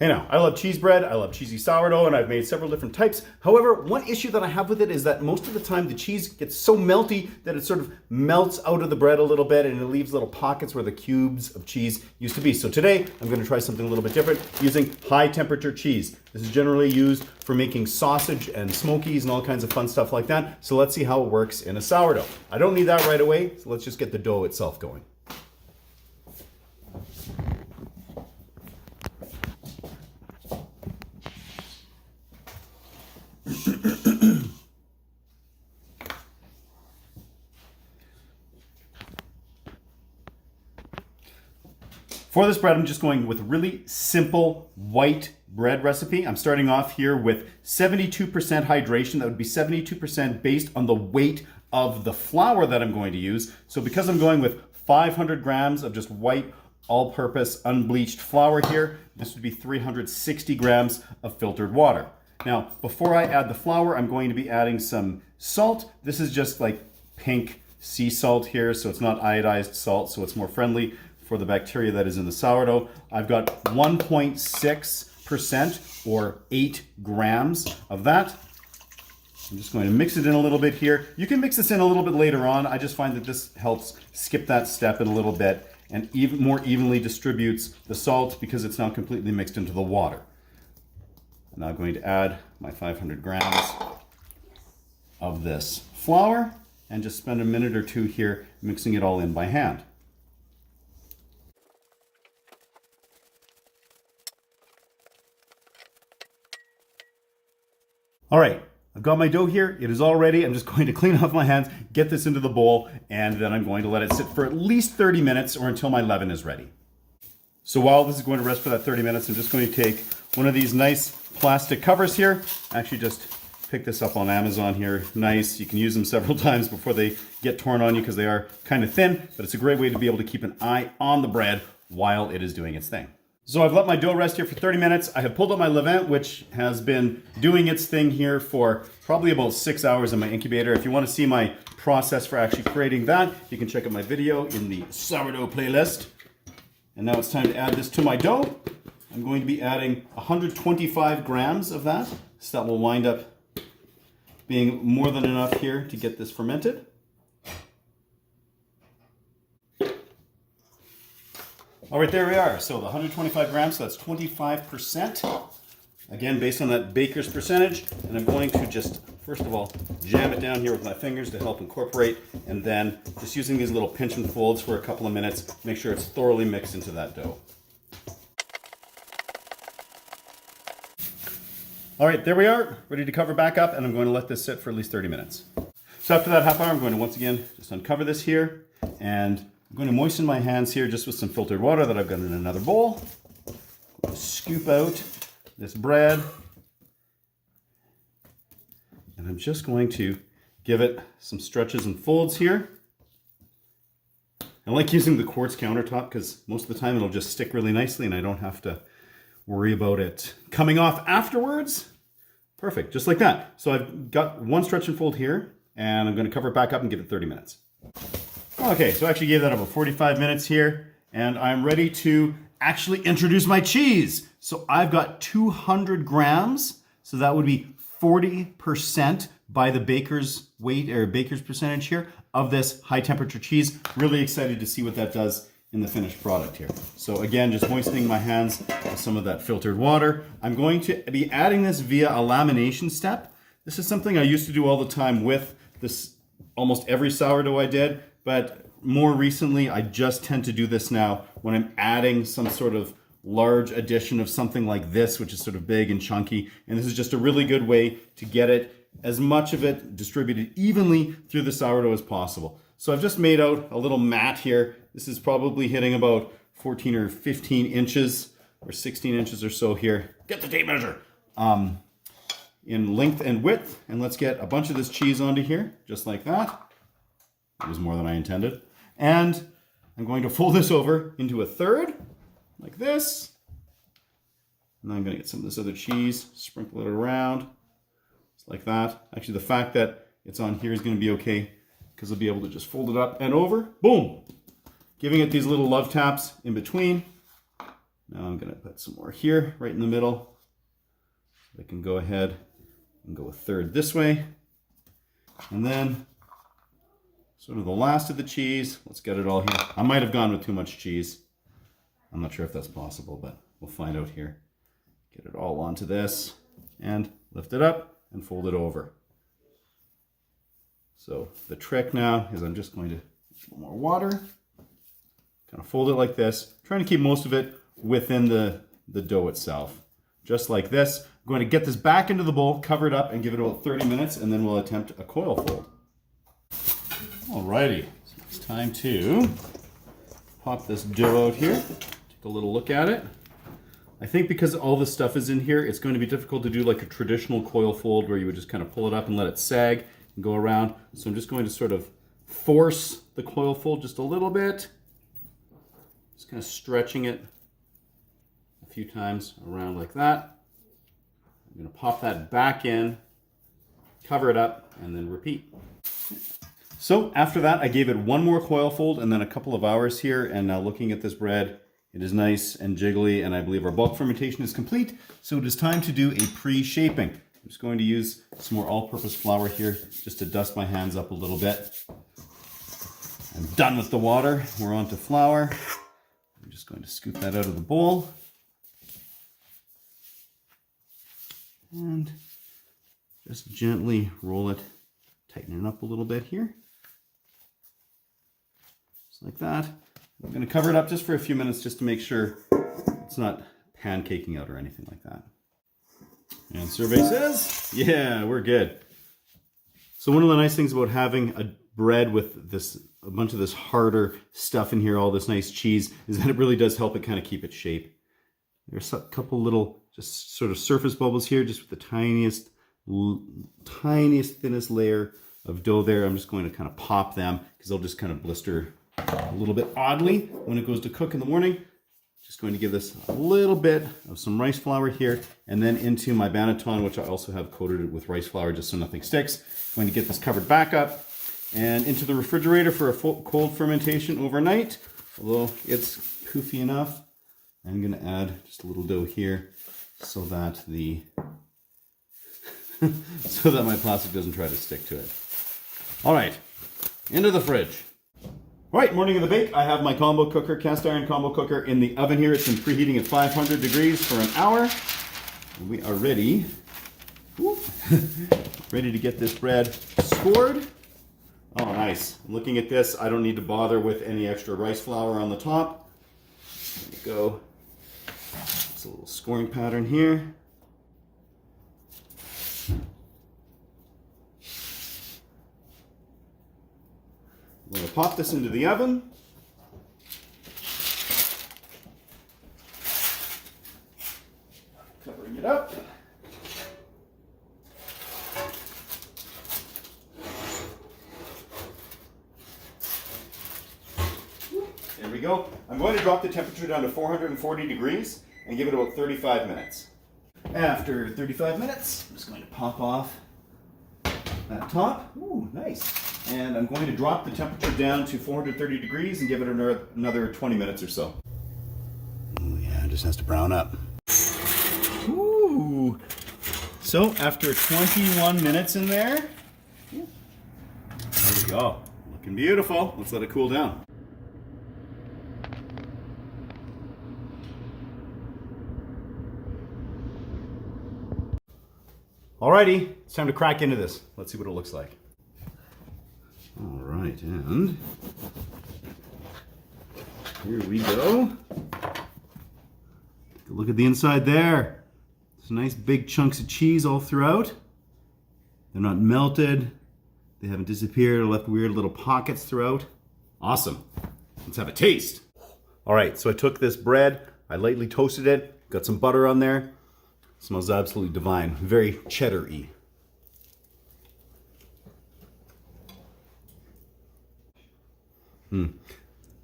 Hey now, I love cheese bread, I love cheesy sourdough, and I've made several different types. However, one issue that I have with it is that most of the time the cheese gets so melty that it sort of melts out of the bread a little bit and it leaves little pockets where the cubes of cheese used to be. So today, I'm going to try something a little bit different using high temperature cheese. This is generally used for making sausage and smokies and all kinds of fun stuff like that. So let's see how it works in a sourdough. I don't need that right away, so let's just get the dough itself going. For this bread, I'm just going with a really simple white bread recipe. I'm starting off here with 72% hydration. That would be 72% based on the weight of the flour that I'm going to use. So because I'm going with 500 grams of just white, all-purpose, unbleached flour here, this would be 360 grams of filtered water. Now, before I add the flour, I'm going to be adding some salt. This is just like pink sea salt here, so it's not iodized salt, so it's more friendly for the bacteria that is in the sourdough. I've got 1.6% or 8 grams of that. I'm just going to mix it in a little bit here. You can mix this in a little bit later on. I just find that this helps skip that step in a little bit and even more evenly distributes the salt because it's now completely mixed into the water. I'm now going to add my 500 grams of this flour and just spend a minute or two here mixing it all in by hand. All right, I've got my dough here. It is all ready. I'm just going to clean off my hands, get this into the bowl, and then I'm going to let it sit for at least 30 minutes or until my leaven is ready. So while this is going to rest for that 30 minutes, I'm just going to take one of these nice plastic covers here. Actually just pick this up on Amazon here. Nice. You can use them several times before they get torn on you because they are kind of thin, but it's a great way to be able to keep an eye on the bread while it is doing its thing. So I've let my dough rest here for 30 minutes. I have pulled out my leaven, which has been doing its thing here for probably about 6 hours in my incubator. If you want to see my process for actually creating that, you can check out my video in the sourdough playlist. And now it's time to add this to my dough. I'm going to be adding 125 grams of that. So that will wind up being more than enough here to get this fermented. All right, there we are. So the 125 grams, so that's 25%. Again, based on that baker's percentage. And I'm going to just, first of all, jam it down here with my fingers to help incorporate. And then just using these little pinch and folds for a couple of minutes, make sure it's thoroughly mixed into that dough. All right, there we are, ready to cover back up. And I'm going to let this sit for at least 30 minutes. So after that half hour, I'm going to once again just uncover this here. And I'm going to moisten my hands here just with some filtered water that I've got in another bowl. Scoop out this bread. And I'm just going to give it some stretches and folds here. I like using the quartz countertop because most of the time it'll just stick really nicely and I don't have to worry about it coming off afterwards. Perfect, just like that. So I've got one stretch and fold here and I'm going to cover it back up and give it 30 minutes. Okay, so I actually gave that about 45 minutes here, and I'm ready to actually introduce my cheese. So I've got 200 grams, so that would be 40% by the baker's weight, or baker's percentage here, of this high temperature cheese. Really excited to see what that does in the finished product here. So again, just moistening my hands with some of that filtered water. I'm going to be adding this via a lamination step. This is something I used to do all the time with this, almost every sourdough I did. But more recently, I just tend to do this now when I'm adding some sort of large addition of something like this, which is sort of big and chunky. And this is just a really good way to get it, as much of it distributed evenly through the sourdough as possible. So I've just made out a little mat here. This is probably hitting about 14 or 15 inches or 16 inches or so here. Get the tape measure. In length and width. And let's get a bunch of this cheese onto here, just like that. It was more than I intended. And I'm going to fold this over into a third, like this. And then I'm going to get some of this other cheese, sprinkle it around, just like that. Actually, the fact that it's on here is going to be okay, because I'll be able to just fold it up and over. Boom! Giving it these little love taps in between. Now I'm gonna put some more here, right in the middle. I can go ahead and go a third this way. And then sort of the last of the cheese. Let's get it all here. I might have gone with too much cheese. I'm not sure if that's possible, but we'll find out here. Get it all onto this and lift it up and fold it over. So the trick now is I'm just going to add a little more water, kind of fold it like this, trying to keep most of it within the dough itself. Just like this. I'm going to get this back into the bowl, cover it up, and give it about 30 minutes, and then we'll attempt a coil fold. Alrighty, so it's time to pop this dough out here. Take a little look at it. I think because all this stuff is in here, it's going to be difficult to do like a traditional coil fold where you would just kind of pull it up and let it sag and go around. So I'm just going to sort of force the coil fold just a little bit. Just kind of stretching it a few times around like that. I'm going to pop that back in, cover it up, and then repeat. So after that, I gave it one more coil fold and then a couple of hours here. And now looking at this bread, it is nice and jiggly, and I believe our bulk fermentation is complete. So it is time to do a pre-shaping. I'm just going to use some more all-purpose flour here just to dust my hands up a little bit. I'm done with the water. We're on to flour. I'm just going to scoop that out of the bowl. And just gently roll it, tighten it up a little bit here. Just like that. I'm going to cover it up just for a few minutes just to make sure it's not pancaking out or anything like that. And survey says, yeah, we're good. So one of the nice things about having a bread with a bunch of this harder stuff in here, all this nice cheese, is that it really does help it kind of keep its shape. There's a couple little just sort of surface bubbles here, just with the tiniest, thinnest layer of dough there. I'm just going to kind of pop them because they'll just kind of blister a little bit oddly when it goes to cook in the morning. Just going to give this a little bit of some rice flour here and then into my banneton, which I also have coated with rice flour just so nothing sticks. Going to get this covered back up and into the refrigerator for a cold fermentation overnight. Although it's poofy enough, I'm going to add just a little dough here so that so that my plastic doesn't try to stick to it. All right, into the fridge. All right, morning of the bake. I have my combo cooker, cast iron combo cooker in the oven here. It's been preheating at 500 degrees for an hour. We are ready, ready to get this bread scored. Oh, nice. Looking at this, I don't need to bother with any extra rice flour on the top. There we go. It's a little scoring pattern here. I'm going to pop this into the oven. Covering it up. There we go. I'm going to drop the temperature down to 440 degrees and give it about 35 minutes. After 35 minutes, I'm just going to pop off that top. Ooh, nice. And I'm going to drop the temperature down to 430 degrees and give it another 20 minutes or so. Oh yeah, it just has to brown up. Ooh. So after 21 minutes in there we go. Looking beautiful. Let's let it cool down. Alrighty, it's time to crack into this. Let's see what it looks like. All right, and here we go. Take a look at the inside there. Some nice big chunks of cheese all throughout. They're not melted. They haven't disappeared or left weird little pockets throughout. Awesome. Let's have a taste. All right, so I took this bread, I lightly toasted it, got some butter on there. It smells absolutely divine, very cheddar-y.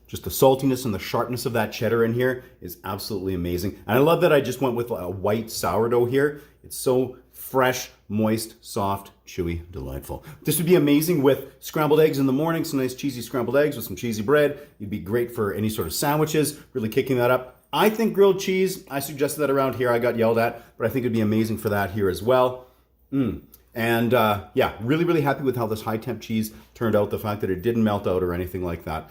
Just the saltiness and the sharpness of that cheddar in here is absolutely amazing. And I love that I just went with a white sourdough here. It's so fresh, moist, soft, chewy, delightful. This would be amazing with scrambled eggs in the morning, some nice cheesy scrambled eggs with some cheesy bread. It'd be great for any sort of sandwiches, really kicking that up. I think grilled cheese, I suggested that around here, I got yelled at, but I think it'd be amazing for that here as well. And yeah, really, really happy with how this high temp cheese turned out. The fact that it didn't melt out or anything like that.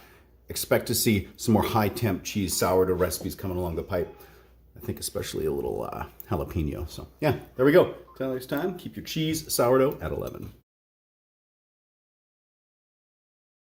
Expect to see some more high temp cheese sourdough recipes coming along the pipe. I think especially a little jalapeno. So yeah, there we go. Till next time, keep your cheese sourdough at 11.